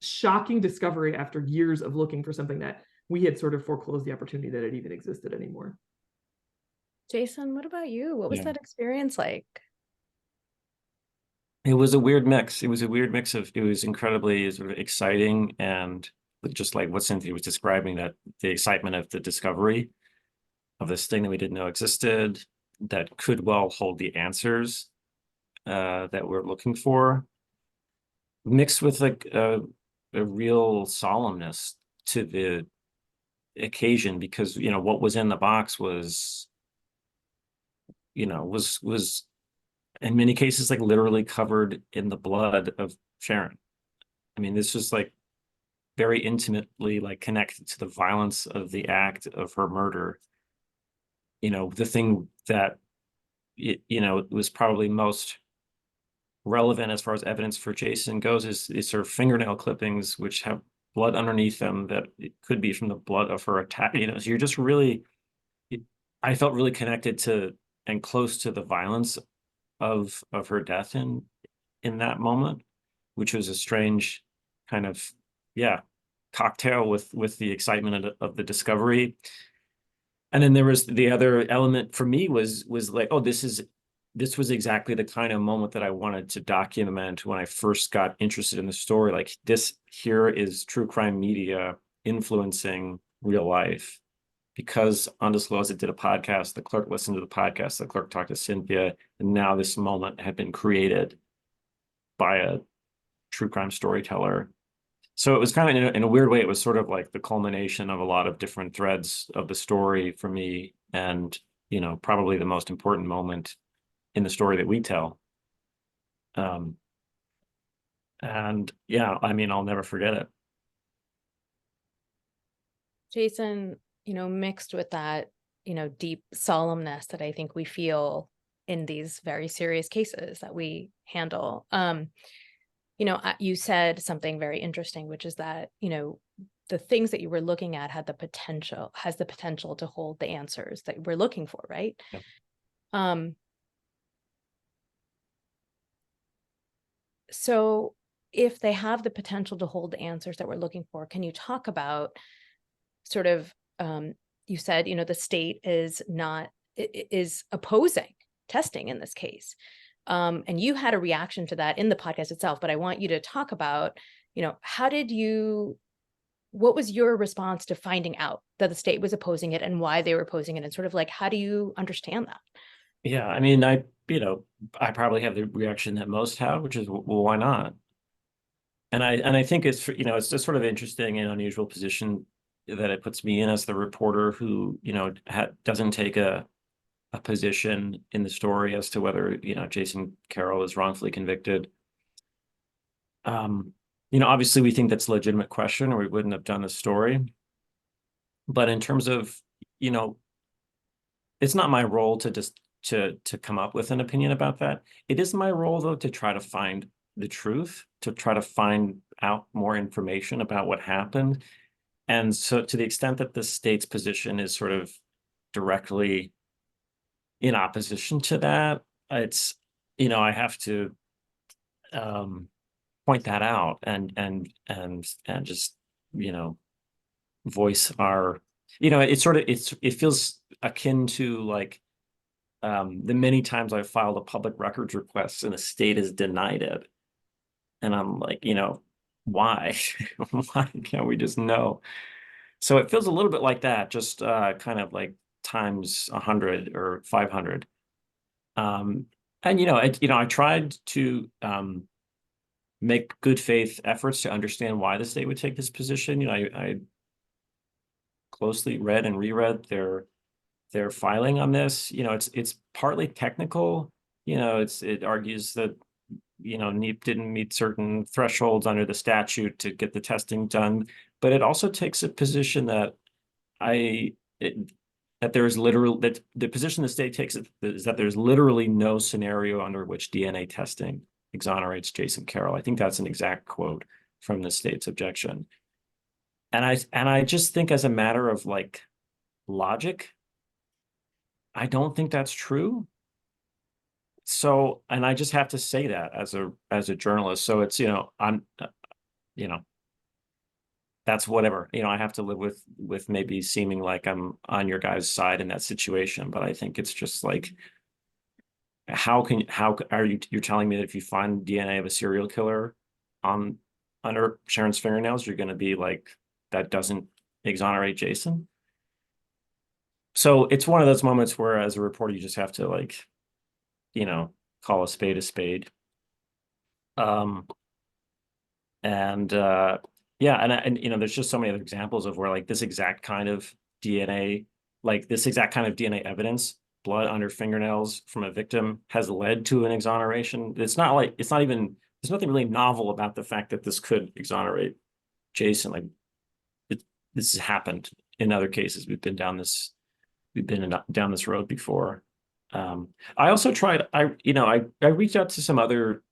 shocking discovery after years of looking for something that we had sort of foreclosed the opportunity that it even existed anymore. Jason, what about you? What was that experience like? It was a weird mix. It was incredibly sort of exciting, and just like what Cynthia was describing, that the excitement of the discovery of this thing that we didn't know existed, that could well hold the answers that we're looking for, mixed with a real solemnness to the occasion, because what was in the box was in many cases literally covered in the blood of Sharon. I mean, this was very intimately connected to the violence of the act of her murder. The thing that was probably most relevant as far as evidence for Jason goes is sort of fingernail clippings, which have blood underneath them that it could be from the blood of her attack. So you're just I felt really connected to and close to the violence of her death in that moment. which was a strange kind of, cocktail with the excitement of the discovery. And then there was the other element for me was like, oh, this was exactly the kind of moment that I wanted to document when I first got interested in the story. Like, this here is true crime media influencing real life. Because Undisclosed did a podcast, the clerk listened to the podcast, the clerk talked to Cynthia, and now this moment had been created by a true crime storyteller. So it was kind of, in a weird way, it was sort of like the culmination of a lot of different threads of the story for me, and, probably the most important moment in the story that we tell. And yeah, I mean, I'll never forget it. Jason, mixed with that, deep solemnness that I think we feel in these very serious cases that we handle. You said something very interesting, which is that, the things that you were looking at has the potential to hold the answers that we're looking for, right? Yep. So if they have the potential to hold the answers that we're looking for, can you talk about sort of, you said, the state is opposing testing in this case. And you had a reaction to that in the podcast itself, but I want you to talk about, what was your response to finding out that the state was opposing it and why they were opposing it? And sort of like, how do you understand that? Yeah, I mean, I probably have the reaction that most have, which is, well, why not? And I think it's, it's just sort of interesting and unusual position that it puts me in as the reporter who, doesn't take a position in the story as to whether, Jason Carroll is wrongfully convicted. Obviously we think that's a legitimate question, or we wouldn't have done the story. But in terms of, it's not my role to just to come up with an opinion about that. It is my role, though, to try to find the truth, to try to find out more information about what happened. And so to the extent that the state's position is sort of directly in opposition to that, it's, I have to point that out and just, voice our, it feels akin to like the many times I've filed a public records request and the state has denied it. And I'm like, why? Why can't we just know? So it feels a little bit like that, just kind of like times 100 or 500. And I tried to make good faith efforts to understand why the state would take this position. I closely read and reread their filing on this. It's partly technical. It argues that NEEP didn't meet certain thresholds under the statute to get the testing done, but it also takes a position that that the position the state takes is that there's literally no scenario under which DNA testing exonerates Jason Carroll. I think that's an exact quote from the state's objection. And I just think, as a matter of like logic, I don't think that's true. So, and I just have to say that as a journalist. So it's, I'm, that's whatever, I have to live with maybe seeming like I'm on your guys' side in that situation. But I think it's just like, how are you're telling me that if you find DNA of a serial killer under Sharon's fingernails, you're going to be like, that doesn't exonerate Jason? So it's one of those moments where, as a reporter, you just have to like, call a spade a spade. There's just so many other examples of where like this exact kind of DNA evidence, blood under fingernails from a victim, has led to an exoneration. There's nothing really novel about the fact that this could exonerate Jason. Like, this has happened in other cases. We've been down this road before. I also tried, I reached out to some other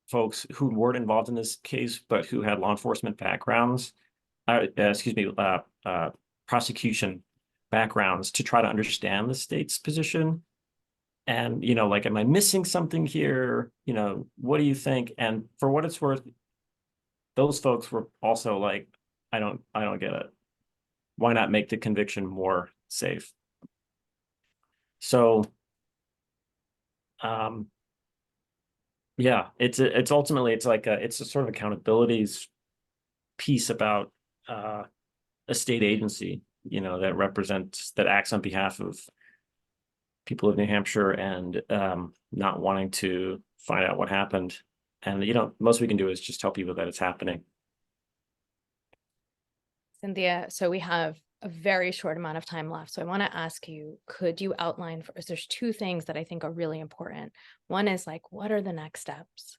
folks who weren't involved in this case, but who had law enforcement backgrounds, prosecution backgrounds, to try to understand the state's position. And, you know, like, am I missing something here? You know, what do you think? And for what it's worth, those folks were also like, I don't get it. Why not make the conviction more safe? So, yeah, it's ultimately, it's a sort of accountabilities piece about a state agency, you know, that acts on behalf of people of New Hampshire, and not wanting to find out what happened. And, you know, most we can do is just tell people that it's happening. Cynthia, so we have a very short amount of time left. So I want to ask you, could you outline for us, there's two things that I think are really important. One is like, what are the next steps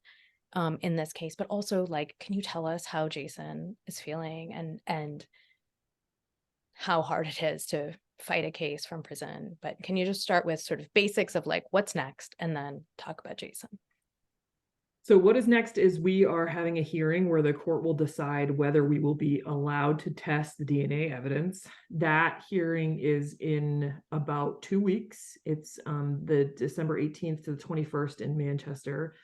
in this case? But also like, can you tell us how Jason is feeling and how hard it is to fight a case from prison? But can you just start with sort of basics of like, what's next, and then talk about Jason? So what is next is we are having a hearing where the court will decide whether we will be allowed to test the DNA evidence. That hearing is in about 2 weeks. It's the December 18th to the 21st in Manchester.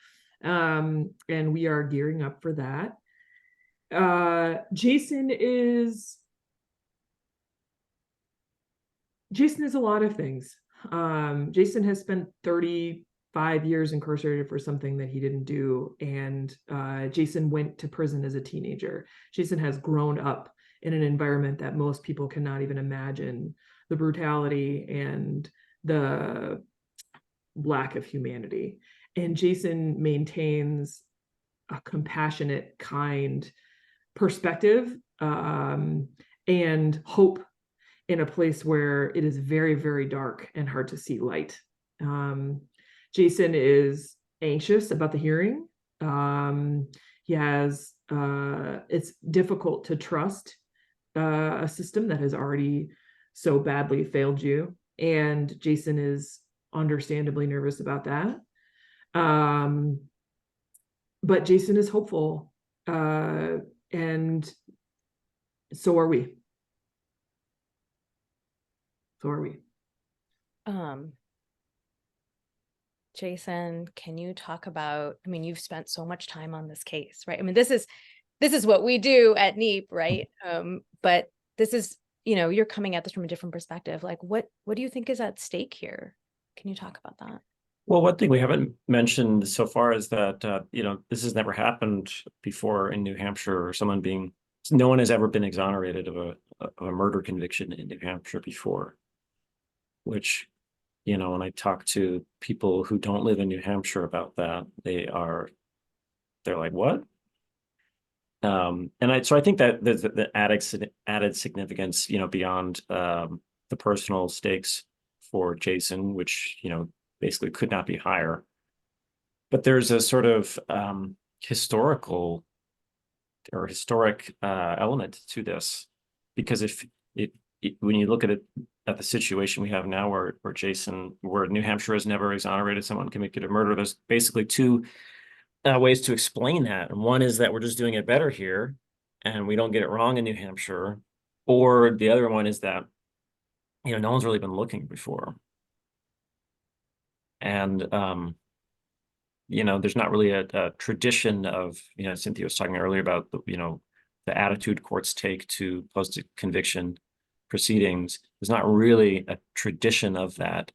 And we are gearing up for that. Jason is a lot of things. Jason has spent 35 years incarcerated for something that he didn't do. And Jason went to prison as a teenager. Jason has grown up in an environment that most people cannot even imagine, the brutality and the lack of humanity. And Jason maintains a compassionate, kind perspective and hope in a place where it is very, very dark and hard to see light. Jason is anxious about the hearing. It's difficult to trust a system that has already so badly failed you. And Jason is understandably nervous about that. But Jason is hopeful. And so are we. Jason, can you talk about, I mean, you've spent so much time on this case, right? I mean, this is what we do at NEP, right? But this is, you know, you're coming at this from a different perspective. Like, what do you think is at stake here? Can you talk about that? Well, one thing we haven't mentioned so far is that, you know, this has never happened before in New Hampshire, or no one has ever been exonerated of a murder conviction in New Hampshire before, which, you know, when I talk to people who don't live in New Hampshire about that, they're like, what? So I think that the added significance, you know, beyond the personal stakes for Jason, which, you know, basically could not be higher. But there's a sort of historic element to this, because when you look at the situation we have now, where New Hampshire has never exonerated someone convicted of murder, there's basically two ways to explain that. And one is that we're just doing it better here, and we don't get it wrong in New Hampshire. Or the other one is that, you know, no one's really been looking before. And, you know, there's not really a tradition of, you know, Cynthia was talking earlier about, you know, the attitude courts take to post-conviction proceedings. There's not really a tradition of that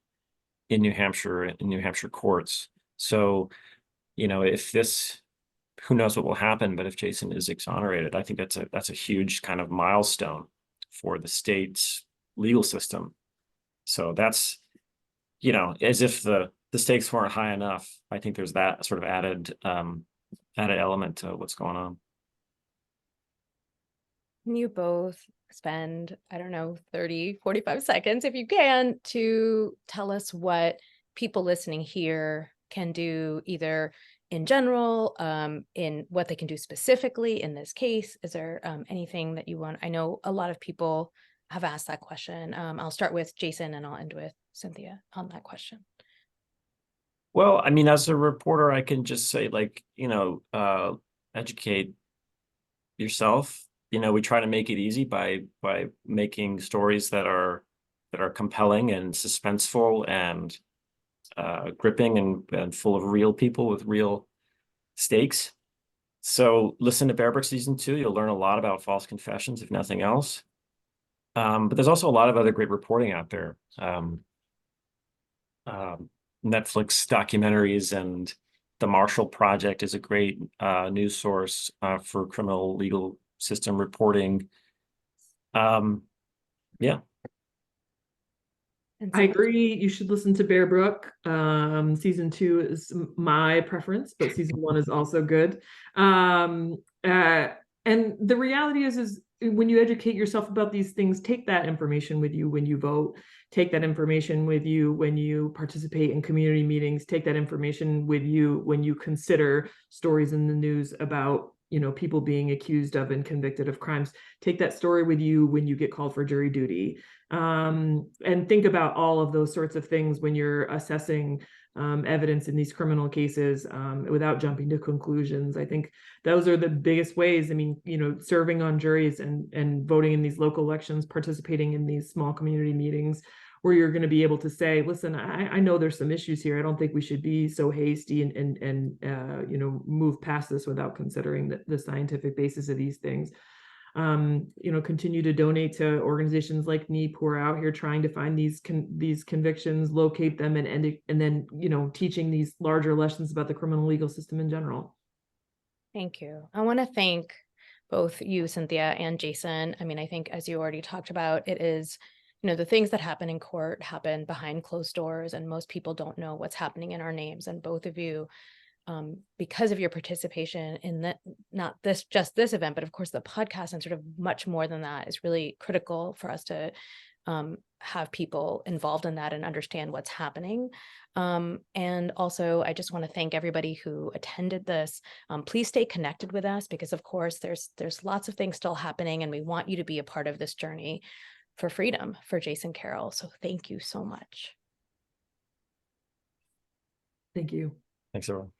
in New Hampshire courts. So, you know, who knows what will happen, but if Jason is exonerated, I think that's a huge kind of milestone for the state's legal system. So that's, you know, as if the stakes weren't high enough, I think there's that sort of added element to what's going on. Can you both spend, I don't know, 30, 45 seconds, if you can, to tell us what people listening here can do, either in general, in what they can do specifically in this case? Is there anything that you want? I know a lot of people have asked that question. I'll start with Jason and I'll end with Cynthia on that question. Well, I mean, as a reporter, I can just say, like, you know, educate yourself. You know, we try to make it easy by making stories that are compelling and suspenseful, and gripping and full of real people with real stakes. So listen to Bear Brook season 2. You'll learn a lot about false confessions, if nothing else. But there's also a lot of other great reporting out there. Netflix documentaries and the Marshall Project is a great news source for criminal legal system reporting. Yeah. And I so- agree. You should listen to Bear Brook. Season 2 is my preference, but season 1 is also good. And the reality is when you educate yourself about these things, take that information with you when you vote. Take that information with you when you participate in community meetings. Take that information with you when you consider stories in the news about, you know, people being accused of and convicted of crimes. Take that story with you when you get called for jury duty. And think about all of those sorts of things when you're assessing evidence in these criminal cases without jumping to conclusions. I think those are the biggest ways. I mean, you know, serving on juries and voting in these local elections, participating in these small community meetings where you're going to be able to say, listen, I know there's some issues here. I don't think we should be so hasty and you know, move past this without considering the scientific basis of these things. You know, continue to donate to organizations like NEP who are out here trying to find these convictions, locate them, and then, you know, teaching these larger lessons about the criminal legal system in general. Thank you. I want to thank both you, Cynthia, and Jason. I mean, I think as you already talked about, it is, you know, the things that happen in court happen behind closed doors, and most people don't know what's happening in our names. And both of you, because of your participation in that, not just this event, but of course the podcast and sort of much more than that, is really critical for us to have people involved in that and understand what's happening. And also, I just want to thank everybody who attended this. Please stay connected with us, because of course there's lots of things still happening, and we want you to be a part of this journey for freedom for Jason Carroll. So thank you so much. Thank you. Thanks, everyone.